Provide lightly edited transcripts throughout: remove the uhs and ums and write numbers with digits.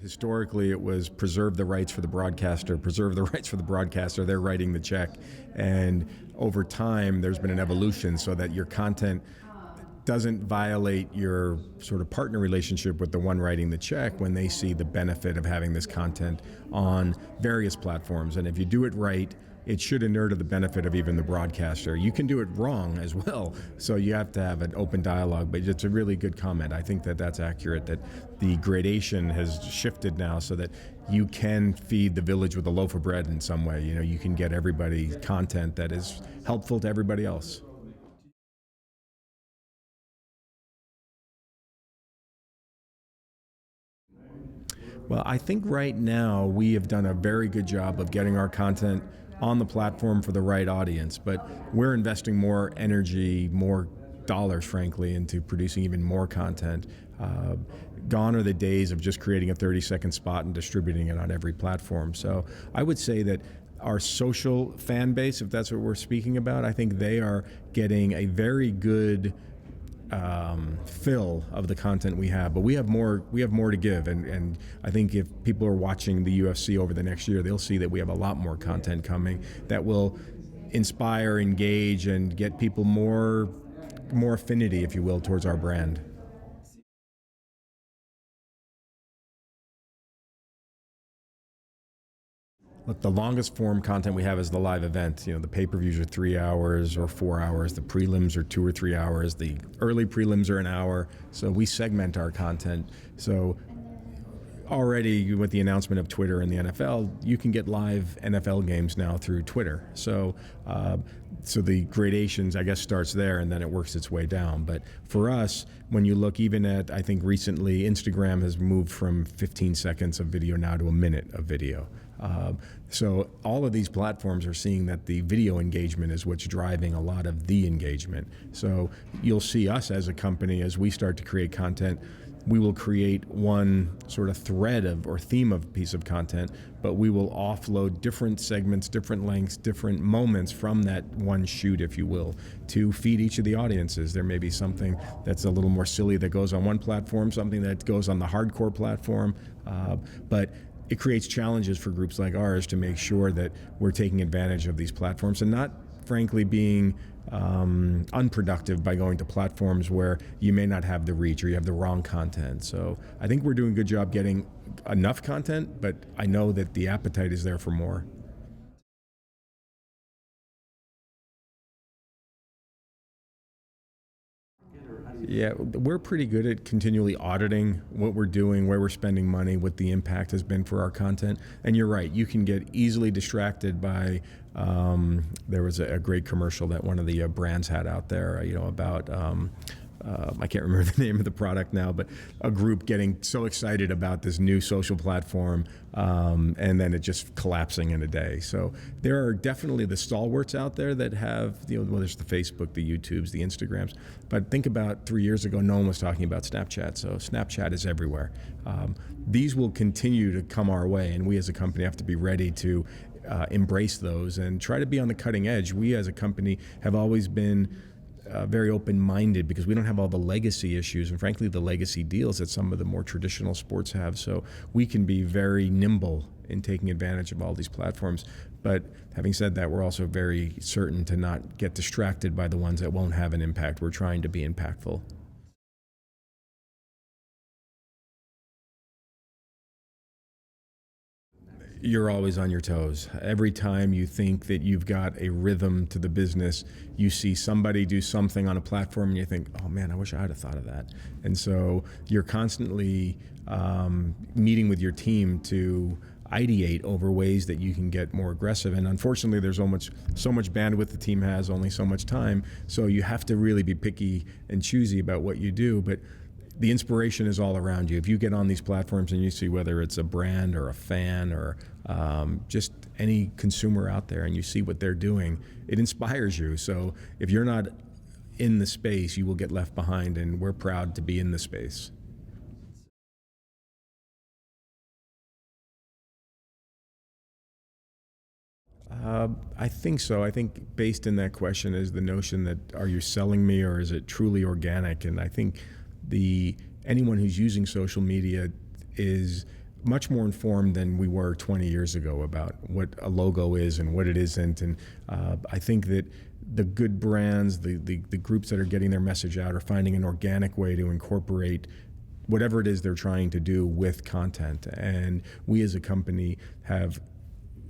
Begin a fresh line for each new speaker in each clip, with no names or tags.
Historically, it was preserve the rights for the broadcaster, preserve the rights for the broadcaster, they're writing the check. And over time, there's been an evolution so that your content doesn't violate your sort of partner relationship with the one writing the check when they see the benefit of having this content on various platforms. And if you do it right, it should inure to the benefit of even the broadcaster. You can do it wrong as well, so you have to have an open dialogue, but it's a really good comment. I think that that's accurate, that the gradation has shifted now so that you can feed the village with a loaf of bread in some way. You know, you can get everybody content that is helpful to everybody else. Well, I think right now we have done a very good job of getting our content on the platform for the right audience, but we're investing more energy, more dollars, frankly, into producing even more content. Gone are the days of just creating a 30-second spot and distributing it on every platform. So I would say that our social fan base, if that's what we're speaking about, I think they are getting a very good fill of the content we have, but we have more to give, and I think if people are watching the UFC over the next year, they'll see that we have a lot more content coming that will inspire, engage, and get people more affinity, if you will, towards our brand. Look, the longest form content we have is the live event. You know, the pay-per-views are 3 hours or 4 hours. The prelims are 2 or 3 hours. The early prelims are an hour. So we segment our content. So already with the announcement of Twitter and the NFL, you can get live NFL games now through Twitter. So the gradations, I guess, starts there and then it works its way down. But for us, when you look even at, I think recently, Instagram has moved from 15 seconds of video now to a minute of video. So all of these platforms are seeing that the video engagement is what's driving a lot of the engagement. So you'll see us as a company, as we start to create content, we will create one sort of thread of or theme of piece of content, but we will offload different segments, different lengths, different moments from that one shoot, if you will, to feed each of the audiences. There may be something that's a little more silly that goes on one platform, something that goes on the hardcore platform, but it creates challenges for groups like ours to make sure that we're taking advantage of these platforms and not, frankly, being unproductive by going to platforms where you may not have the reach or you have the wrong content. So I think we're doing a good job getting enough content, but I know that the appetite is there for more. Yeah, we're pretty good at continually auditing what we're doing, where we're spending money, what the impact has been for our content. And you're right, you can get easily distracted by, there was a great commercial that one of the brands had out there, about, I can't remember the name of the product now, but a group getting so excited about this new social platform and then it just collapsing in a day. So there are definitely the stalwarts out there that have, well, there's the Facebook, the YouTubes, the Instagrams. But think about 3 years ago, no one was talking about Snapchat. So Snapchat is everywhere. These will continue to come our way, and we as a company have to be ready to embrace those and try to be on the cutting edge. We as a company have always been very open-minded because we don't have all the legacy issues and frankly the legacy deals that some of the more traditional sports have. So we can be very nimble in taking advantage of all these platforms. But having said that, we're also very certain to not get distracted by the ones that won't have an impact. We're trying to be impactful. You're always on your toes. Every time you think that you've got a rhythm to the business, you see somebody do something on a platform and you think, oh man, I wish I had have thought of that. And so you're constantly meeting with your team to ideate over ways that you can get more aggressive. And unfortunately, there's so much bandwidth the team has, only so much time. So you have to really be picky and choosy about what you do. But the inspiration is all around you. If you get on these platforms and you see whether it's a brand or a fan or just any consumer out there and you see what they're doing, it inspires you. So if you're not in the space, you will get left behind, and we're proud to be in the space. I think so. I think based in that question is the notion that are you selling me or is it truly organic? And I think anyone who's using social media is much more informed than we were 20 years ago about what a logo is and what it isn't. And I think that the good brands, the groups that are getting their message out, are finding an organic way to incorporate whatever it is they're trying to do with content. And we as a company have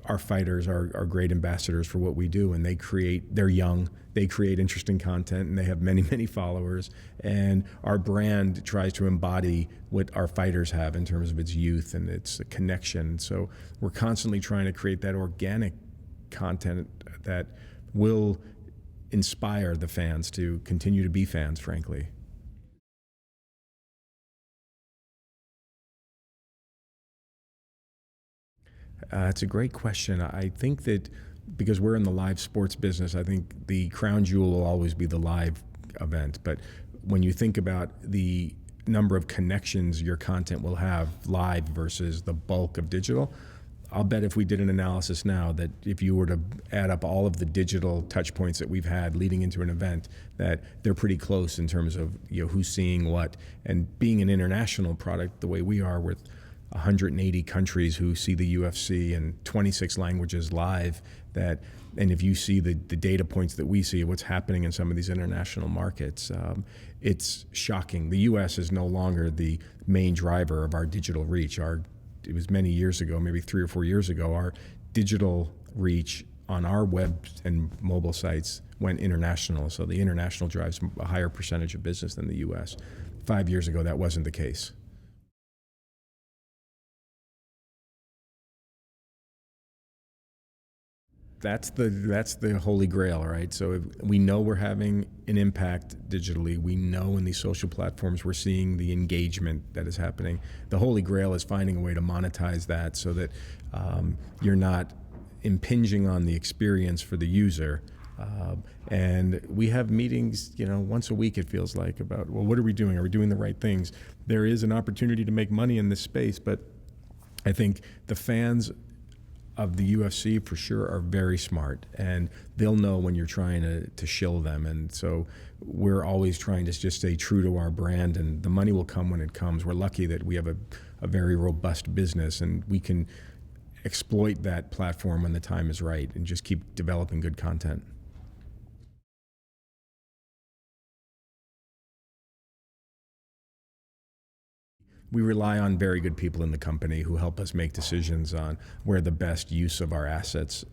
our fighters are great ambassadors for what we do, and they're young, they create interesting content, and they have many, many followers. And our brand tries to embody what our fighters have in terms of its youth and its connection. So we're constantly trying to create that organic content that will inspire the fans to continue to be fans, frankly. It's a great question. I think that because we're in the live sports business, I think the crown jewel will always be the live event. But when you think about the number of connections your content will have live versus the bulk of digital, I'll bet if we did an analysis now that if you were to add up all of the digital touch points that we've had leading into an event, that they're pretty close in terms of who's seeing what. And being an international product the way we are, with 180 countries who see the UFC and 26 languages live, and if you see the data points that we see, what's happening in some of these international markets, it's shocking. The US is no longer the main driver of our digital reach. It was many years ago, maybe 3 or 4 years ago, our digital reach on our web and mobile sites went international. So the international drives a higher percentage of business than the US. 5 years ago, that wasn't the case. That's the holy grail, right? So if we know we're having an impact digitally. We know in these social platforms we're seeing the engagement that is happening. The holy grail is finding a way to monetize that so that you're not impinging on the experience for the user. And we have meetings, once a week it feels like, about, well, what are we doing? Are we doing the right things? There is an opportunity to make money in this space, but I think the fans of the UFC for sure are very smart, and they'll know when you're trying to shill them. And so we're always trying to just stay true to our brand, and the money will come when it comes. We're lucky that we have a very robust business, and we can exploit that platform when the time is right and just keep developing good content. We rely on very good people in the company who help us make decisions on where the best use of our assets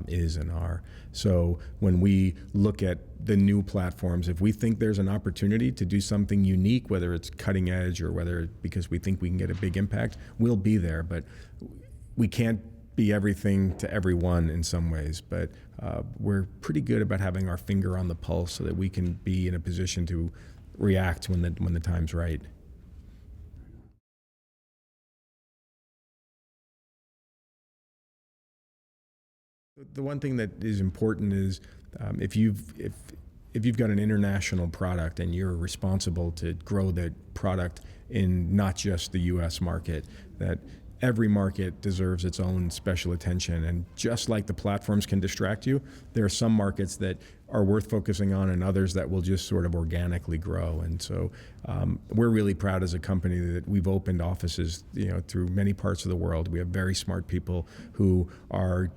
is and are. So when we look at the new platforms, if we think there's an opportunity to do something unique, whether it's cutting edge or whether because we think we can get a big impact, we'll be there. But we can't be everything to everyone in some ways. But we're pretty good about having our finger on the pulse so that we can be in a position to react when the time's right. The one thing that is important is if you've got an international product and you're responsible to grow that product in not just the U.S. market, that every market deserves its own special attention. And just like the platforms can distract you, there are some markets that are worth focusing on and others that will just sort of organically grow. And so we're really proud as a company that we've opened offices through many parts of the world. We have very smart people who are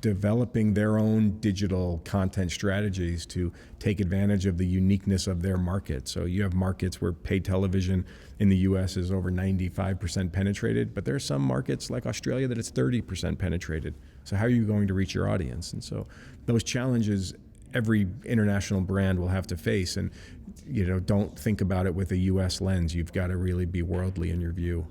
developing their own digital content strategies to take advantage of the uniqueness of their market. So you have markets where paid television in the US is over 95% penetrated, but there are some markets like Australia that it's 30% penetrated. So how are you going to reach your audience? And so those challenges every international brand will have to face, and don't think about it with a US lens. You've got to really be worldly in your view.